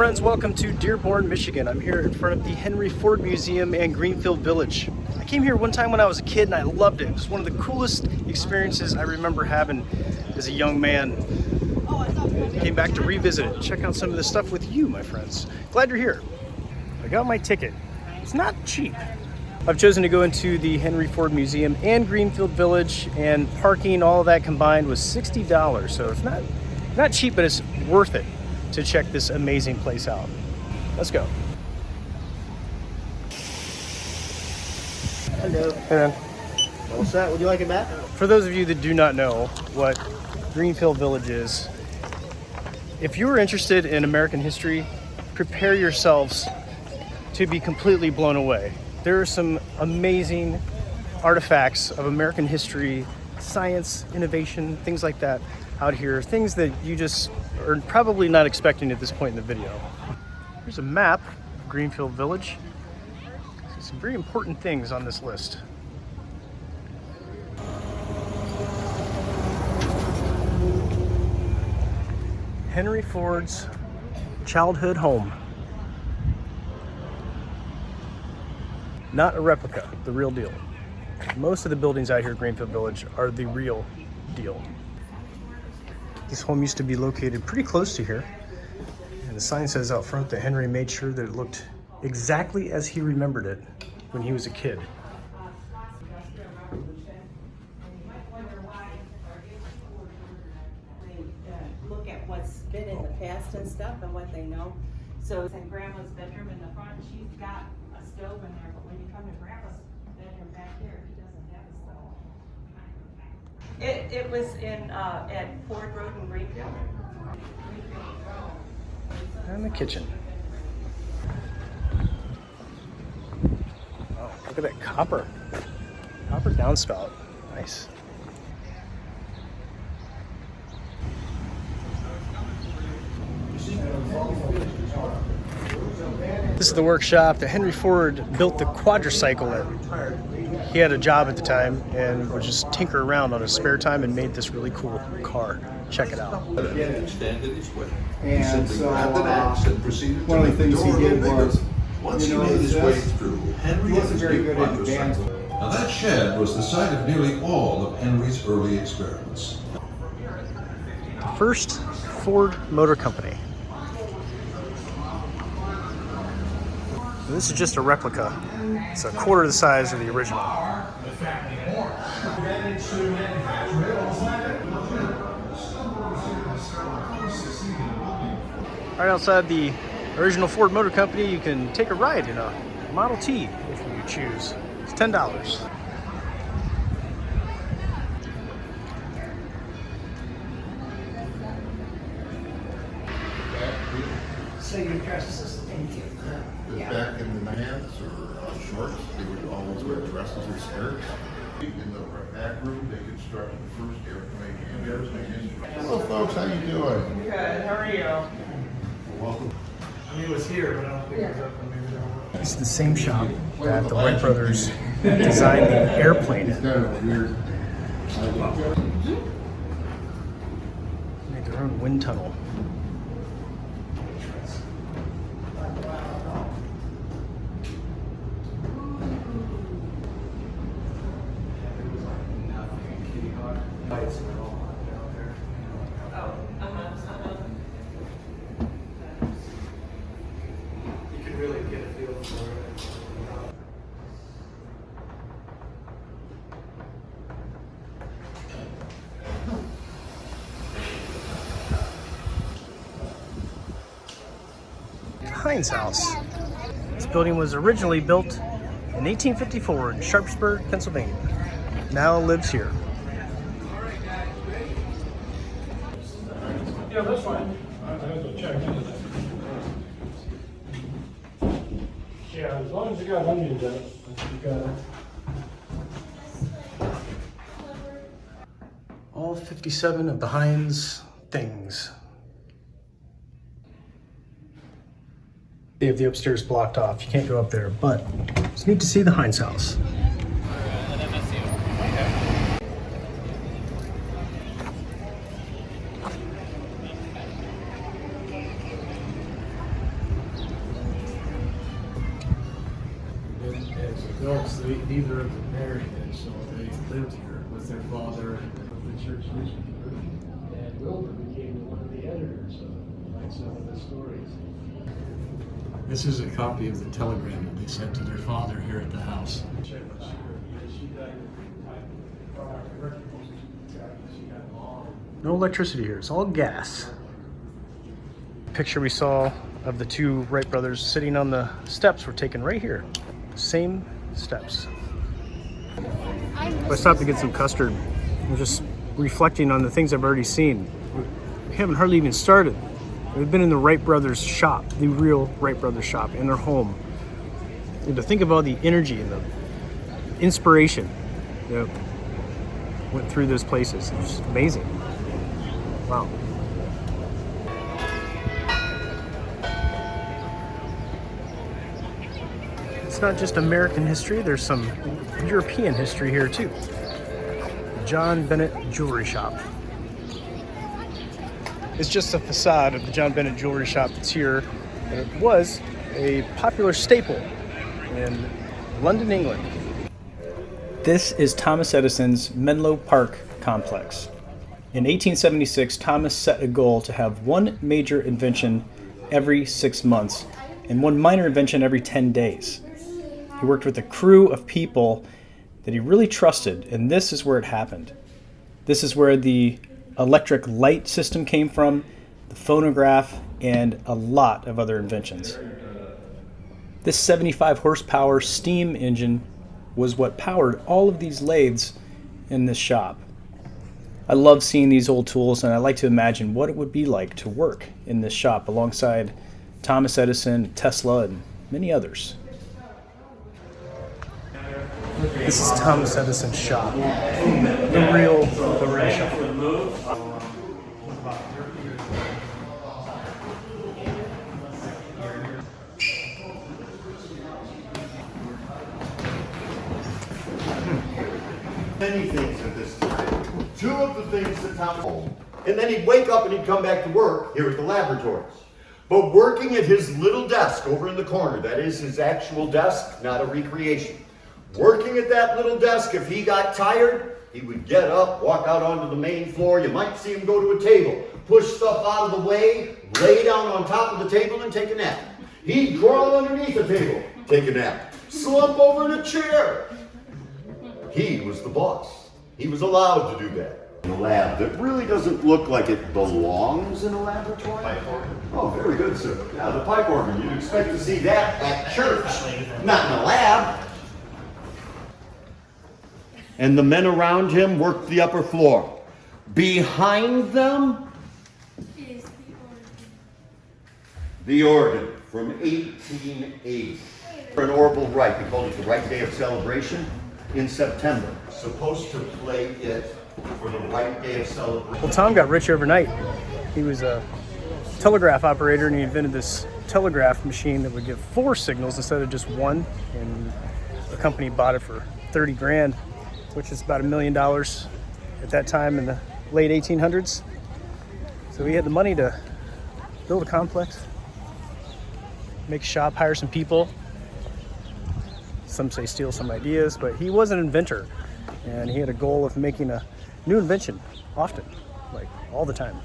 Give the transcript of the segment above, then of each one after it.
friends, welcome to Dearborn, Michigan. I'm here in front of the Henry Ford Museum and Greenfield Village. I came here one time when I was a kid and I loved it. It was one of the coolest experiences I remember having as a young man. Came back to revisit it, check out some of this stuff with you, my friends. Glad you're here. I got my ticket. It's not cheap. I've chosen to go into the Henry Ford Museum and Greenfield Village, and parking, all of that combined was $60. So it's not cheap, but it's worth it to check this amazing place out. Let's go. Hello. Hey man. All set? Would you like it back? For those of you that do not know what Greenfield Village is, if you are interested in American history, prepare yourselves to be completely blown away. There are some amazing artifacts of American history, science, innovation, things like that out here. Things that you just are probably not expecting at this point in the video. Here's a map of Greenfield Village. Some very important things on this list. Henry Ford's childhood home. Not a replica, the real deal. Most of the buildings out here at Greenfield Village are the real deal. This home used to be located pretty close to here, and the sign says out front that Henry made sure that it looked exactly as he remembered it when he was a kid. Look at what's been in the past and stuff and what they know. So it's in Grandma's bedroom in the front. She's got a stove in there, but when you come to Grandma's bedroom back here, he doesn't have a stove. It was in at Ford Road in Greenfield. And the kitchen. Oh, look at that copper downspout. Nice. This is the workshop that Henry Ford built the quadricycle in. He had a job at the time and would just tinker around on his spare time and made this really cool car. Check it out. And so one of the things he did was, once he made his way through, Henry wasn't very good at advanced. Now that shed was the site of nearly all of Henry's early experiments. First Ford Motor Company. This is just a replica. It's a quarter the size of the original. Right outside the original Ford Motor Company, you can take a ride in a Model T if you choose. It's $10. So your dress assistant. Thank you. Back in the pants or shorts, they would always wear dresses or skirts. In the back room, they constructed the first airplane. Hello, folks. How you doing? Good. How are you? Welcome. He was here, but I don't think he was up there. Maybe It's the same shop that the Wright Brothers designed the airplane in. Kind of weird. Made their own wind tunnel. you could really get a feel for it. Heinz House. This building was originally built in 1854 in Sharpsburg, Pennsylvania. Now lives here. Yeah, that's fine. I have to check into that. Yeah, as long as you got onions in it, you got it. All 57 of the Heinz things. They have the upstairs blocked off. You can't go up there, but it's neat to see the Heinz House. neither of them married, and so they lived here with their father and the church newspaper. And Wilbur became one of the editors of like some of the stories. This is a copy of the telegram that they sent to their father here at the house. She died No electricity here, it's all gas. Picture we saw of the two Wright brothers sitting on the steps were taken right here. Same steps. I stopped to get some custard. I'm just reflecting on the things I've already seen. We haven't hardly even started. We've been in the Wright Brothers shop, the real Wright Brothers shop, in their home. And to think of all the energy and the inspiration that went through those places, it's just amazing. Wow. It's not just American history, there's some European history here too. John Bennett Jewelry Shop. It's just a facade of the John Bennett Jewelry Shop that's here. And it was a popular staple in London, England. This is Thomas Edison's Menlo Park complex. In 1876, Thomas set a goal to have one major invention every 6 months and one minor invention every 10 days. He worked with a crew of people that he really trusted, and this is where it happened. This is where the electric light system came from, the phonograph, and a lot of other inventions. This 75 horsepower steam engine was what powered all of these lathes in this shop. I love seeing these old tools, and I like to imagine what it would be like to work in this shop alongside Thomas Edison, Tesla, and many others. This is Thomas Edison's shop. The real shop. Many things at this time. Two of the things that Thomas home. And then he'd wake up and he'd come back to work here at the laboratories. But working at his little desk over in the corner, that is his actual desk, not a recreation. Working at that little desk, if he got tired, he would get up, walk out onto the main floor. You might see him go to a table, push stuff out of the way, lay down on top of the table and take a nap. He'd crawl underneath the table, take a nap, slump over in a chair. He was the boss. He was allowed to do that. In a lab that really doesn't look like it belongs in a laboratory. Pipe organ. Oh, very good, sir. Yeah, the pipe organ. You'd expect to see that at church, not in a lab. And the men around him worked the upper floor. Behind them is the organ from 1880. For an orbital Wright, we called it the Wright Day of Celebration in September. Supposed to play it for the Wright Day of Celebration. Well, Tom got rich overnight. He was a telegraph operator, and he invented this telegraph machine that would give 4 signals instead of just 1. And the company bought it for 30 grand, which is about $1 million at that time in the late 1800s. So he had the money to build a complex, make a shop, hire some people. Some say steal some ideas, but he was an inventor, and he had a goal of making a new invention often, like all the time.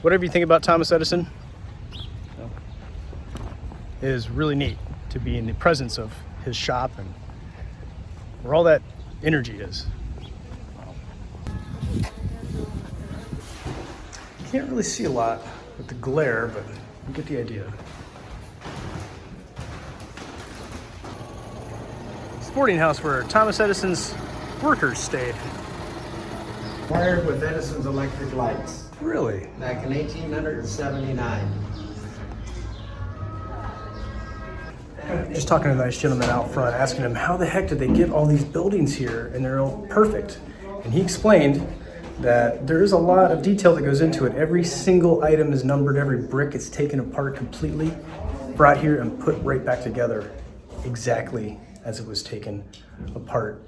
Whatever you think about Thomas Edison, it is really neat to be in the presence of his shop and where all that energy is. Can't really see a lot with the glare, but you get the idea. Sporting house where Thomas Edison's workers stayed. Wired with Edison's electric lights Really? back in 1879. Just talking to a nice gentleman out front, asking him how the heck did they get all these buildings here and they're all perfect. And he explained that there is a lot of detail that goes into it. Every single item is numbered, every brick is taken apart completely, brought here and put right back together exactly as it was taken apart.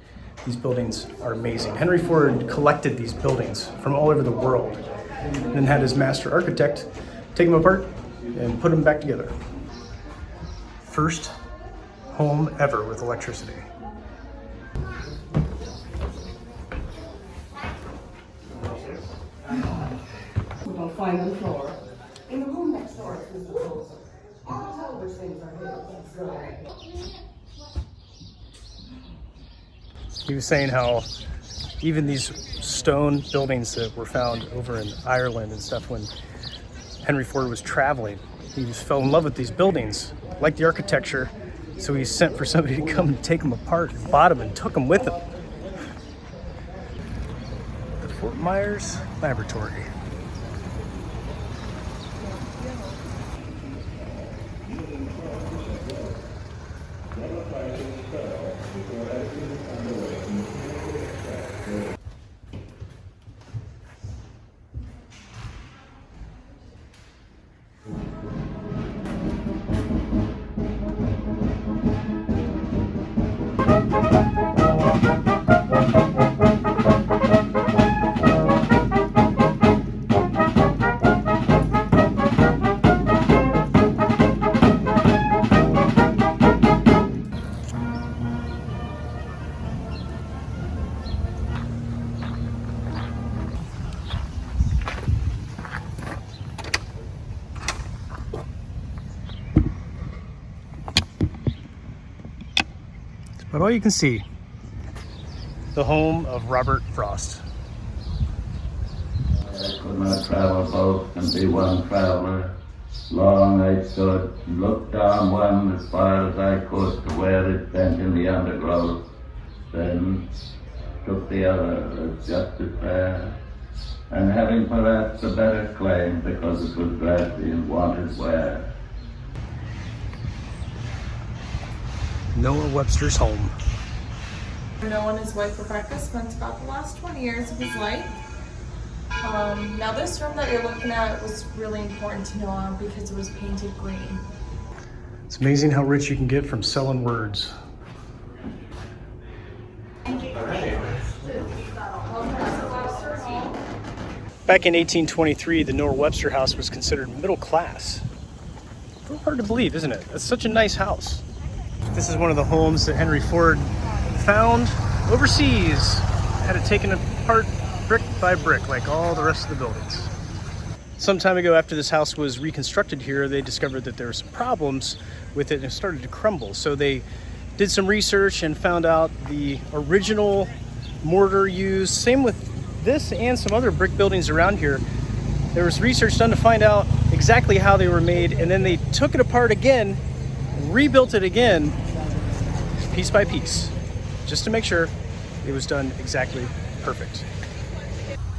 These buildings are amazing. Henry Ford collected these buildings from all over the world and then had his master architect take them apart and put them back together. First home ever with electricity. We're gonna find the floor. In the room next door is the closer. I'll tell which things are his. Let's go. He was saying how even these stone buildings that were found over in Ireland and stuff, when Henry Ford was traveling, he just fell in love with these buildings, liked the architecture, so he sent for somebody to come and take them apart, and bought them and took them with him. The Fort Myers Laboratory. But all you can see, the home of Robert Frost. I could not travel both and be one traveler. Long I stood and looked down one as far as I could to where it bent in the undergrowth. Then took the other as just as fair, and having perhaps a better claim because it was dressy and wanted wear. Noah Webster's home. Noah and his wife Rebecca spent about the last 20 years of his life. Now this room that you're looking at was really important to Noah because it was painted green. It's amazing how rich you can get from selling words. Back in 1823, the Noah Webster house was considered middle class. A little hard to believe, isn't it? It's such a nice house. This is one of the homes that Henry Ford found overseas. Had it taken apart brick by brick, like all the rest of the buildings. Some time ago, after this house was reconstructed here, they discovered that there were some problems with it and it started to crumble. So they did some research and found out the original mortar used. Same with this and some other brick buildings around here. There was research done to find out exactly how they were made, and then they took it apart again, rebuilt it again, piece by piece, just to make sure it was done exactly perfect.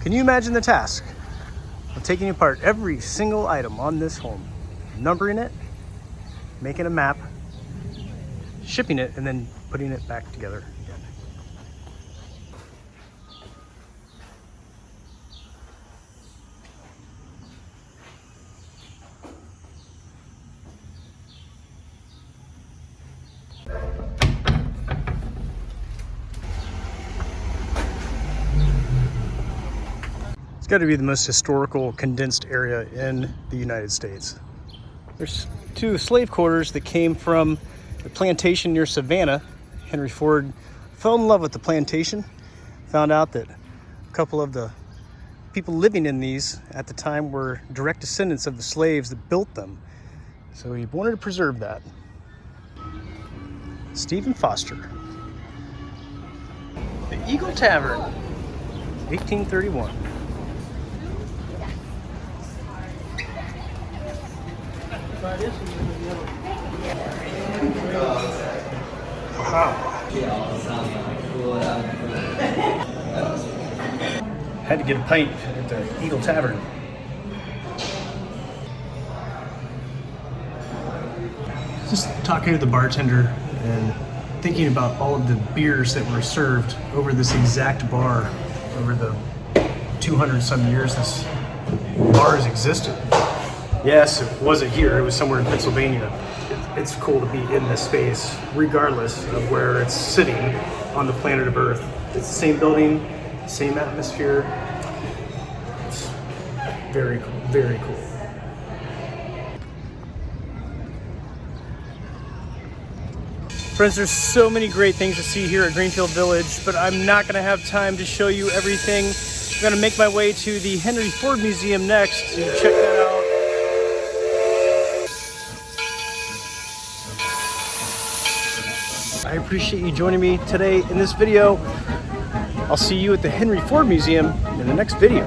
Can you imagine the task of taking apart every single item on this home, numbering it, making a map, shipping it, and then putting it back together again? Got to be the most historical condensed area in the United States. There's two slave quarters that came from the plantation near Savannah. Henry Ford fell in love with the plantation, found out that a couple of the people living in these at the time were direct descendants of the slaves that built them. So he wanted to preserve that. Stephen Foster. The Eagle Tavern, 1831. Wow. Had to get a pint at the Eagle Tavern. Just talking to the bartender and thinking about all of the beers that were served over this exact bar over the 200 some years this bar has existed. Yes, it wasn't here, it was somewhere in Pennsylvania. It's cool to be in this space, regardless of where it's sitting on the planet of Earth. It's the same building, same atmosphere. It's very cool, very cool. Friends, there's so many great things to see here at Greenfield Village, but I'm not going to have time to show you everything. I'm going to make my way to the Henry Ford Museum next to check that out. I appreciate you joining me today in this video. I'll see you at the Henry Ford Museum in the next video.